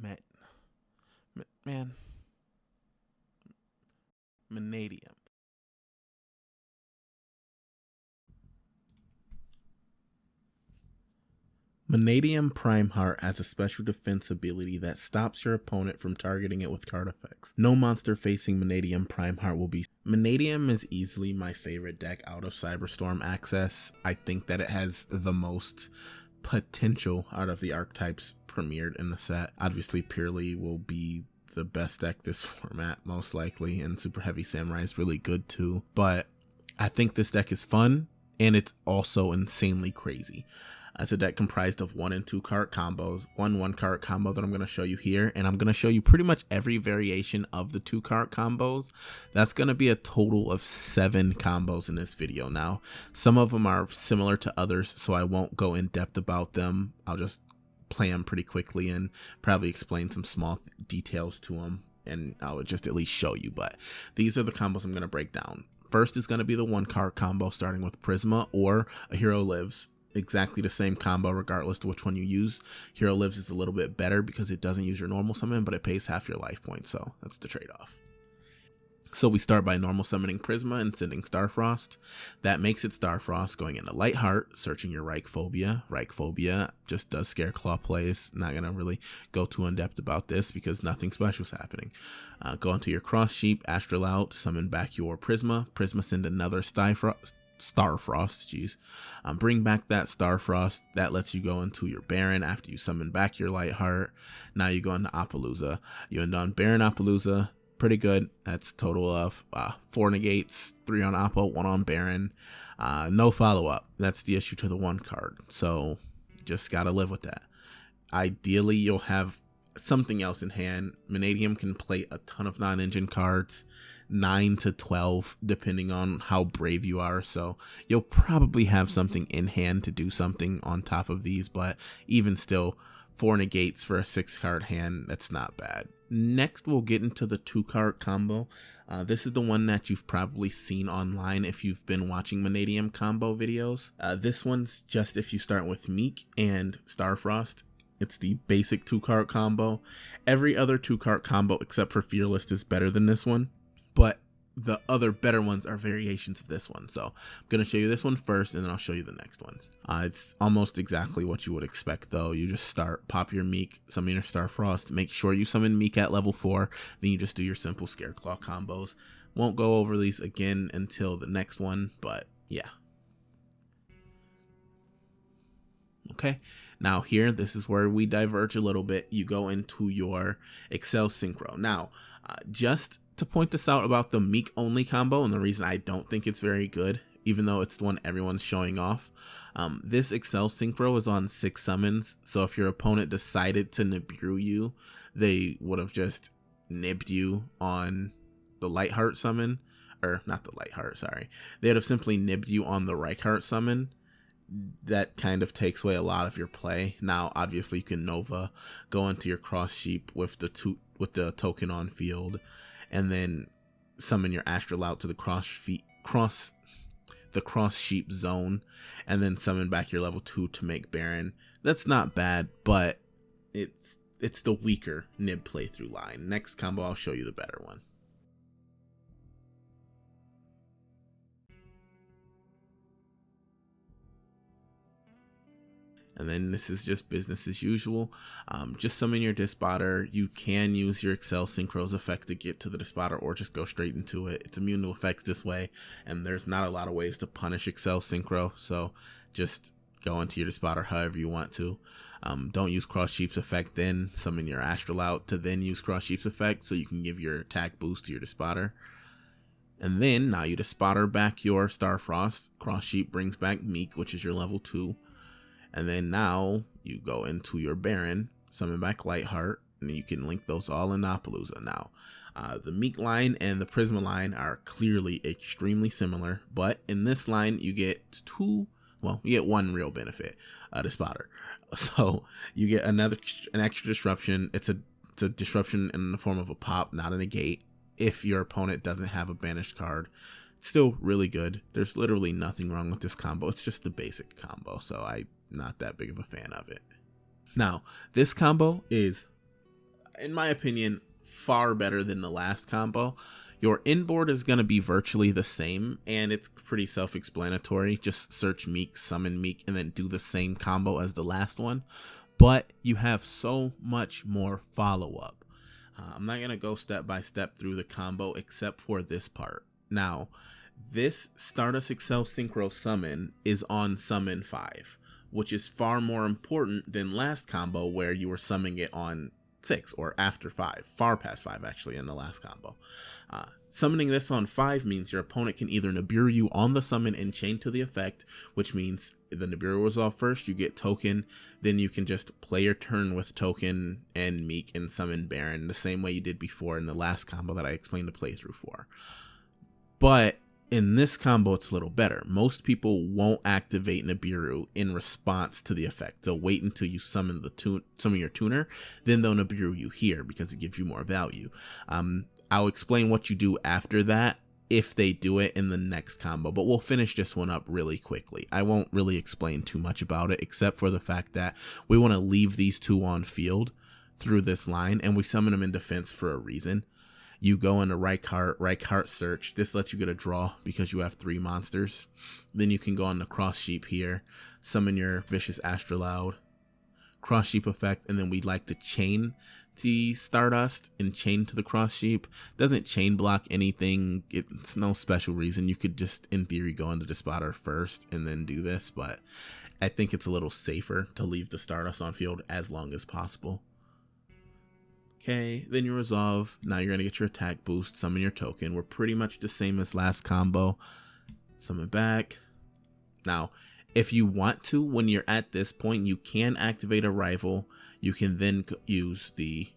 Met, man, Mannadium. Manadium Prime Heart has a special defense ability that stops your opponent from targeting it with card effects. No monster facing Manadium Prime Heart will be. Manadium is easily my favorite deck out of Cyberstorm Access. I think that it has the most potential out of the archetypes premiered in the set. Obviously, Purely will be the best deck this format, most likely, and Super Heavy Samurai is really good too. But I think this deck is fun, and it's also insanely crazy. It's a deck comprised of 1 and 2 card combos, one card combo that I'm going to show you here, and I'm going to show you pretty much every variation of the 2 card combos. That's going to be a total of 7 combos in this video. Now, some of them are similar to others, so I won't go in depth about them. I'll just play them pretty quickly and probably explain some small details to them, and I'll just at least show you. But these are the combos I'm going to break down. First is going to be the 1 card combo starting with Prisma or A Hero Lives. Exactly the same combo regardless to which one you use. Hero Lives is a little bit better because it doesn't use your normal summon, but it pays half your life points, so that's the trade-off. So we start by normal summoning Prisma and sending Starfrost. That makes it Starfrost, going into Light Heart, searching your Reichphobia. Reichphobia just does Scareclaw plays. Not going to really go too in-depth about this because nothing special is happening. Go into your Cross Sheep, Astral Out, summon back your Prisma. Prisma send another Starfrost, bring back that Starfrost. That lets you go into your Baron after you summon back your Lightheart. Now you go into Appaloosa. You end on Baron Appaloosa. Pretty good. That's a total of 4 negates, 3 on Appa, 1 on Baron. No follow-up. That's the issue to the 1 card. So just gotta live with that. Ideally, you'll have something else in hand. Mannadium can play a ton of non-engine cards. 9 to 12 depending on how brave you are, so you'll probably have something in hand to do something on top of these, but even still, 4 negates for a 6 card hand, that's not bad. Next we'll get into the 2 card combo. This is the one that you've probably seen online if you've been watching Mannadium combo videos. This one's just if you start with Meek and Starfrost. It's the basic 2 card combo. Every other 2 card combo except for Fearless is better than this one, but the other better ones are variations of this one. So I'm going to show you this one first, and then I'll show you the next ones. It's almost exactly what you would expect, though. You just pop your Meek, summon your Starfrost, make sure you summon Meek at level 4, then you just do your simple Scareclaw combos. Won't go over these again until the next one, but yeah. Okay, now here, this is where we diverge a little bit. You go into your Excel Synchro. Now, just to point this out about the Meek only combo, and the reason I don't think it's very good, even though it's the one everyone's showing off, this Excel Synchro is on 6 summons, so if your opponent decided to Nibiru you, they would have just nibbed you on the Lightheart summon, or not the Lightheart, sorry. They would have simply nibbed you on the Reichheart summon. That kind of takes away a lot of your play. Now, obviously, you can Nova, go into your Cross Sheep with the token on field, and then summon your Astral out to the cross sheep zone, and then summon back your level 2 to make Baron. That's not bad, but it's the weaker Nib playthrough line. Next combo, I'll show you the better one. And then this is just business as usual. Just summon your Dispotter. You can use your Excel Synchro's effect to get to the Dispotter, or just go straight into it. It's immune to effects this way, and there's not a lot of ways to punish Excel Synchro, so just go into your Dispotter however you want to. Don't use Cross Sheep's effect, then summon your Astral out to then use Cross Sheep's effect, so you can give your attack boost to your Dispotter. And then, now you Dispotter back your Starfrost. Cross Sheep brings back Meek, which is your level 2. And then now you go into your Baron, summon back Lightheart, and you can link those all in Appaloosa. Now, the Meek line and the Prisma line are clearly extremely similar, but in this line you get you get 1 real benefit, the spotter. So you get an extra disruption. It's a disruption in the form of a pop, not a negate. If your opponent doesn't have a banished card, it's still really good. There's literally nothing wrong with this combo. It's just the basic combo, so I'm not that big of a fan of it. Now, this combo is in my opinion, far better than the last combo. Your inboard is going to be virtually the same, and it's pretty self-explanatory. Just search Meek, summon Meek, and then do the same combo as the last one. But you have so much more follow-up. I'm not going to go step by step through the combo except for this part. Now, this Stardust Excel Synchro summon is on summon 5, which is far more important than last combo where you were summoning it on 6 or after 5, far past 5 actually in the last combo. Summoning this on 5 means your opponent can either Nibiru you on the summon and chain to the effect, which means the Nibiru was off first, you get token, then you can just play your turn with token and Meek and summon Baron the same way you did before in the last combo that I explained the playthrough for. But in this combo, it's a little better. Most people won't activate Nibiru in response to the effect. They'll wait until you summon your tuner, then they'll Nibiru you here because it gives you more value. I'll explain what you do after that if they do it in the next combo, but we'll finish this one up really quickly. I won't really explain too much about it except for the fact that we want to leave these two on field through this line, and we summon them in defense for a reason. You go into right cart search. This lets you get a draw because you have 3 monsters. Then you can go on the cross sheep here, summon your vicious Astrolaud, cross sheep effect, and then we'd like to chain the Stardust and chain to the cross sheep. Doesn't chain block anything. It's no special reason. You could just in theory go into the spotter first and then do this, but I think it's a little safer to leave the Stardust on field as long as possible. Okay, then you resolve. Now you're going to get your attack boost, summon your token. We're pretty much the same as last combo. Summon back. Now, if you want to, when you're at this point, you can activate a rival. You can then use the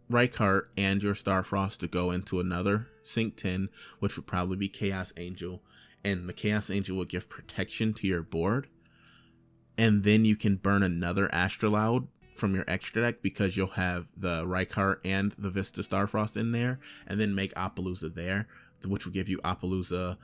right cart and your Starfrost to go into another Sync 10, which would probably be Chaos Angel. And the Chaos Angel will give protection to your board. And then you can burn another Astrolaud from your extra deck because you'll have the Rykart and the Vista Starfrost in there, and then make Appaloosa there, which will give you Appaloosa,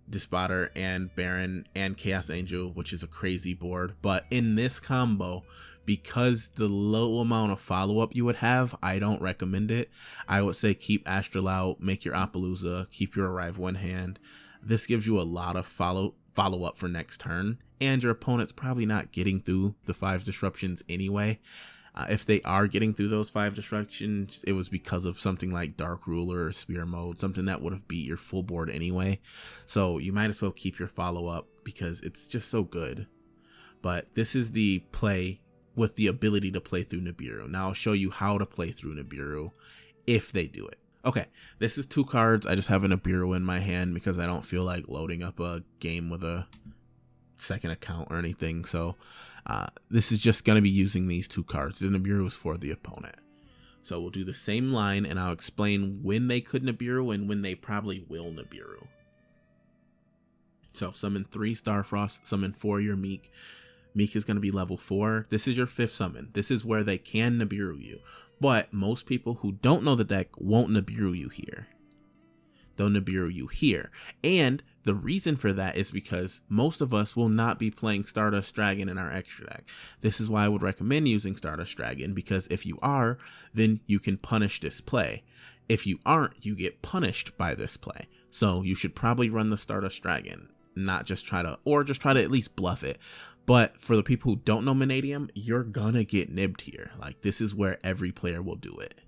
Despotter, and Baron, and Chaos Angel, which is a crazy board. But in this combo, because the low amount of follow-up you would have, I don't recommend it. I would say keep Astrolaud, make your Appaloosa, keep your Arrival in hand. This gives you a lot of follow-up for next turn, and your opponent's probably not getting through the 5 disruptions anyway. If they are getting through those 5 disruptions, it was because of something like Dark Ruler or Spear Mode, something that would have beat your full board anyway. So you might as well keep your follow-up because it's just so good. But this is the play with the ability to play through Nibiru. Now I'll show you how to play through Nibiru if they do it. Okay, this is 2 cards. I just have a Nibiru in my hand because I don't feel like loading up a game with a second account or anything. So this is just going to be using these 2 cards. The Nibiru is for the opponent. So we'll do the same line and I'll explain when they could Nibiru and when they probably will Nibiru. So summon 3 Starfrost, summon 4 your Meek. Meek is going to be level 4. This is your 5th summon. This is where they can Nibiru you. But most people who don't know the deck won't Nibiru you here. They'll Nibiru you here. And the reason for that is because most of us will not be playing Stardust Dragon in our extra deck. This is why I would recommend using Stardust Dragon, because if you are, then you can punish this play. If you aren't, you get punished by this play. So you should probably run the Stardust Dragon, not just try to, or just try to at least bluff it. But for the people who don't know Mannadium, you're gonna get nibbed here. Like, this is where every player will do it.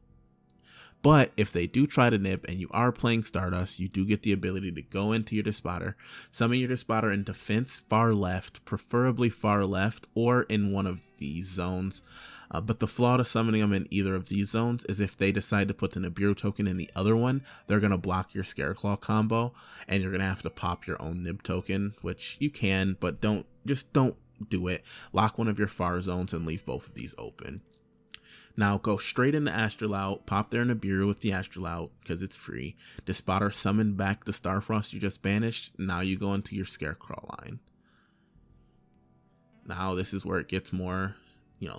But if they do try to nib and you are playing Stardust, you do get the ability to go into your Despotter, summon your Despotter in defense far left, preferably far left, or in one of these zones. But the flaw to summoning them in either of these zones is if they decide to put the Nibiru token in the other one, they're going to block your Scareclaw combo, and you're going to have to pop your own Nib token, which you can, but don't do it. Lock one of your far zones and leave both of these open. Now go straight into Astrolaud, pop their Nibiru with the Astrolaud because it's free. Despotter, summon back the Starfrost you just banished. Now you go into your Scarecrow line. Now this is where it gets more,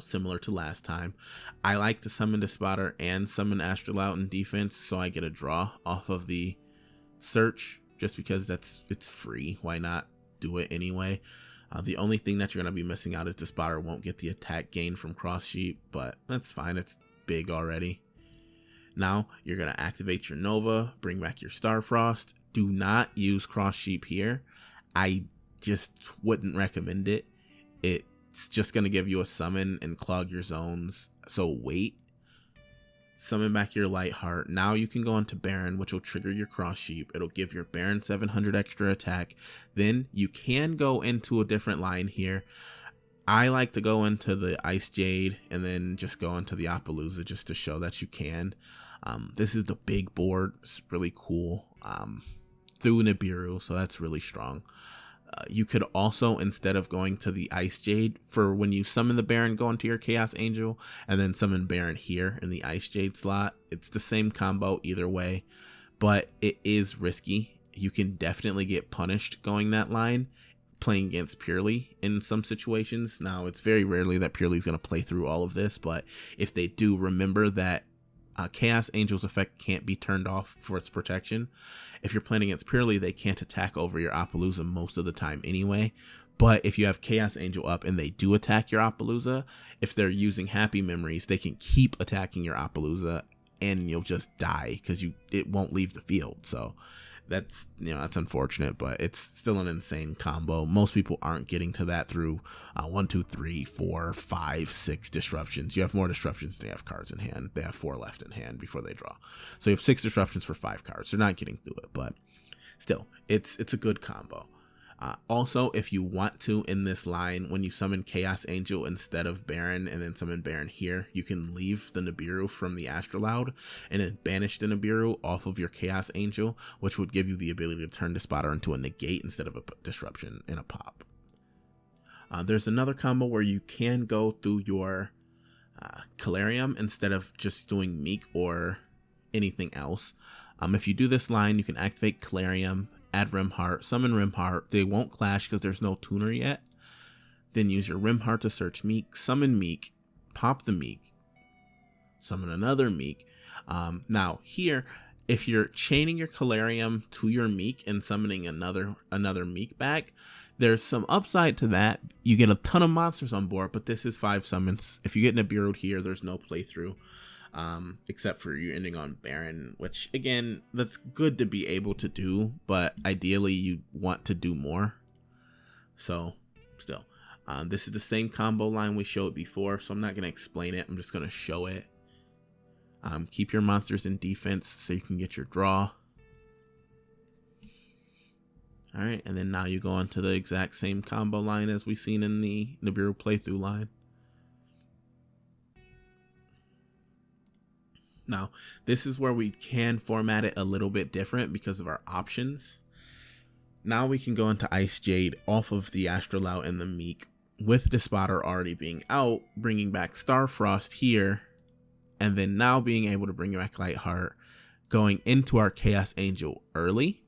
similar to last time. I like to summon Despotter and summon Astrolaud in defense, so I get a draw off of the search just because it's free. Why not do it anyway? The only thing that you're going to be missing out is Despotter won't get the attack gain from Cross Sheep, but that's fine. It's big already. Now you're going to activate your Nova, bring back your Starfrost. Do not use Cross Sheep here. I just wouldn't recommend it. It's just going to give you a summon and clog your zones. So wait. Summon back your Lightheart. Now you can go into Baron, which will trigger your Cross Sheep. It'll give your Baron 700 extra attack. Then you can go into a different line here. I like to go into the Ice Jade and then just go into the Appaloosa just to show that you can. This is the big board. It's really cool. Through Nibiru, so that's really strong. You could also, instead of going to the Ice Jade, for when you summon the Baron, go into your Chaos Angel and then summon Baron here in the Ice Jade slot. It's the same combo either way, but it is risky. You can definitely get punished going that line, playing against Purely in some situations. Now, it's very rarely that Purely is going to play through all of this, but if they do, remember that Chaos Angel's effect can't be turned off for its protection. If you're playing against Purely, they can't attack over your Appaloosa most of the time anyway. But if you have Chaos Angel up and they do attack your Appaloosa, if they're using Happy Memories, they can keep attacking your Appaloosa and you'll just die because it won't leave the field. So that's unfortunate, but it's still an insane combo. Most people aren't getting to that through 1, 2, 3, 4, 5, 6 disruptions. You have more disruptions than you have cards in hand. They have 4 left in hand before they draw. So you have 6 disruptions for 5 cards. They're not getting through it, but still, it's a good combo. Also, if you want to, in this line, when you summon Chaos Angel instead of Baron and then summon Baron here, you can leave the Nibiru from the Astrolaud and then banish the Nibiru off of your Chaos Angel, which would give you the ability to turn the spotter into a negate instead of a disruption in a pop. There's another combo where you can go through your Colorium instead of just doing Meek or anything else. If you do this line, you can activate Colorium, add Rimheart, summon Rimheart. They won't clash because there's no tuner yet. Then use your Rimheart to search Meek, summon Meek, pop the Meek, summon another Meek. Now here, if you're chaining your Colorium to your Meek and summoning another Meek back, there's some upside to that. You get a ton of monsters on board, but this is 5 summons. If you get Nibiru'd here, there's no playthrough. Except for you ending on Baron, which again, that's good to be able to do, but ideally you want to do more. So still, this is the same combo line we showed before, so I'm not going to explain it. I'm just going to show it. Keep your monsters in defense so you can get your draw. All right, and then now you go into the exact same combo line as we seen in the Nibiru playthrough line. Now, this is where we can format it a little bit different because of our options. Now we can go into Ice Jade off of the Astrolaud and the Meek with the spotter already being out, bringing back Starfrost here, and then now being able to bring back Lightheart, going into our Chaos Angel early.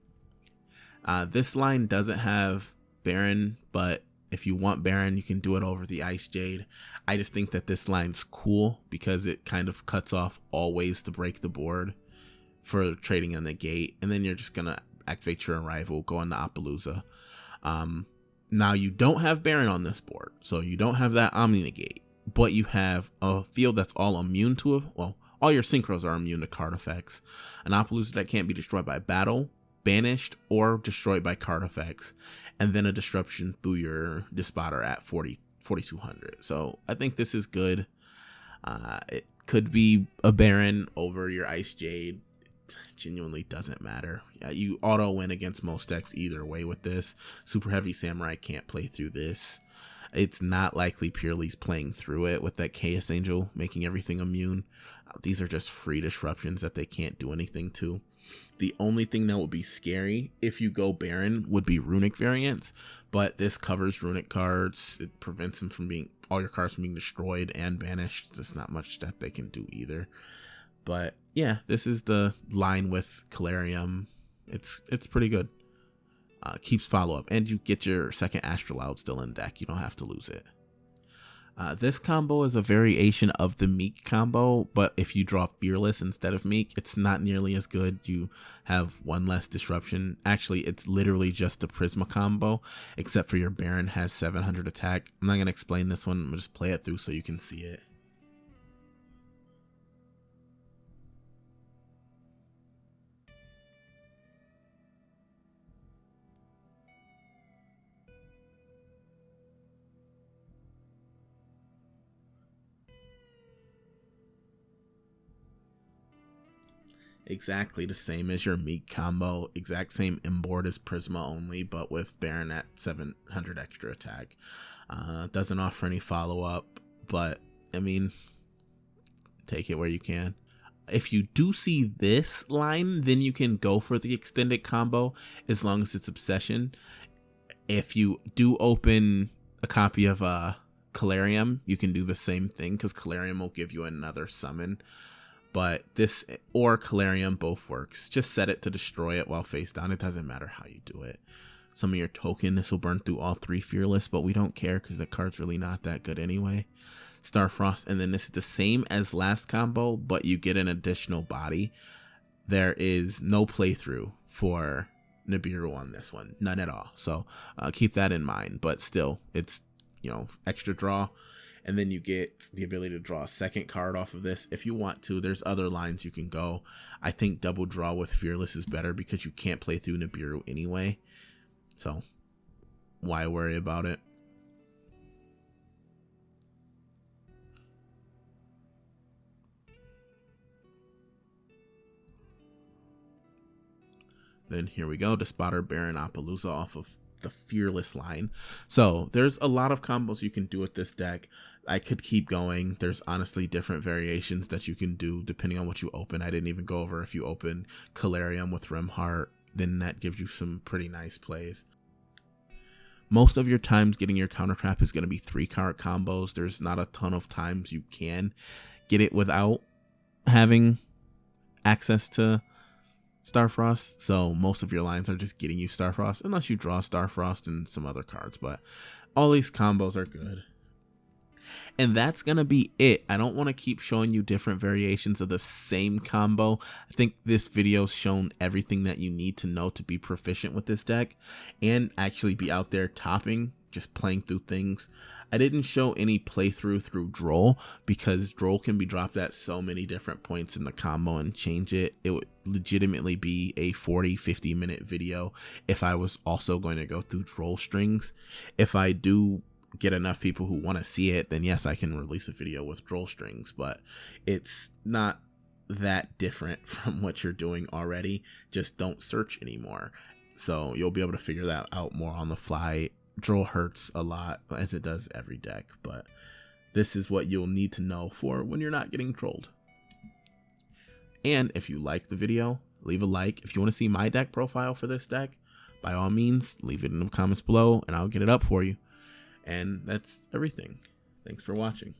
This line doesn't have Baron, but if you want Baron, you can do it over the Ice Jade. I just think that this line's cool because it kind of cuts off all ways to break the board for trading on the gate. And then you're just going to activate your Arrival, go on the Appaloosa. Now you don't have Baron on this board, so you don't have that Omni Negate, but you have a field that's all immune to it. Well, all your synchros are immune to card effects. An Appaloosa that can't be destroyed by battle, banished, or destroyed by card effects, and then a disruption through your Despotter at 4,200. So I think this is good. It could be a Baron over your Ice Jade. It genuinely doesn't matter. Yeah, you auto win against most decks either way with this. Super Heavy Samurai can't play through this. It's not likely Purely's playing through it with that Chaos Angel making everything immune. These are just free disruptions that they can't do anything to. The only thing that would be scary if you go Baron would be Runic variants, but this covers Runic cards. It prevents them from being, all your cards from being destroyed and banished. There's not much that they can do either. But yeah, this is the line with Colorium. It's pretty good. Keeps follow up, and you get your second Astrolaud still in deck. You don't have to lose it. This combo is a variation of the Meek combo, but if you draw Fearless instead of Meek, it's not nearly as good. You have one less disruption. Actually, it's literally just a Prisma combo, except for your Baron has 700 attack. I'm not going to explain this one. I'm going to just play it through so you can see it. exactly the same as your Meek combo, exact same import as Prisma only, but with Baron at 700 extra attack. Doesn't offer any follow-up, but I mean, take it where you can. If you do see this line, then you can go for the extended combo as long as it's Obsession. If you do open a copy of Colorium, you can do the same thing because Colorium will give you another summon. But this or Colorium both works. Just set it to destroy it while face down. It doesn't matter how you do it. Some of your token, this will burn through all 3 Fearless, but we don't care because the card's really not that good anyway. Starfrost, and then this is the same as last combo, but you get an additional body. There is no playthrough for Nibiru on this one, none at all. So keep that in mind, but still, it's, you know, extra draw. And then you get the ability to draw a second card off of this if you want to. There's other lines you can go. I think double draw with Fearless is better because you can't play through Nibiru anyway. So why worry about it? Then here we go, the Spotter Baron Appaloosa off of the Fearless line. So there's a lot of combos you can do with this deck. I could keep going. There's honestly different variations that you can do depending on what you open. I didn't even go over if you open Colorium with Rimheart, then that gives you some pretty nice plays. Most of your times getting your counter trap is going to be 3-card combos. There's not a ton of times you can get it without having access to Starfrost, so most of your lines are just getting you Starfrost, unless you draw Starfrost and some other cards, but all these combos are good. And that's going to be it. I don't want to keep showing you different variations of the same combo. I think this video's shown everything that you need to know to be proficient with this deck and actually be out there topping, just playing through things. I didn't show any playthrough through Droll because Droll can be dropped at so many different points in the combo and change it. It would legitimately be a 40-50 minute video if I was also going to go through Droll strings. If I do get enough people who want to see it, then yes, I can release a video with Droll strings, but it's not that different from what you're doing already. Just don't search anymore. So you'll be able to figure that out more on the fly. Droll hurts a lot, as it does every deck, but this is what you'll need to know for when you're not getting trolled. And if you like the video, leave a like. If you want to see my deck profile for this deck, by all means, leave it in the comments below, and I'll get it up for you. And that's everything. Thanks for watching.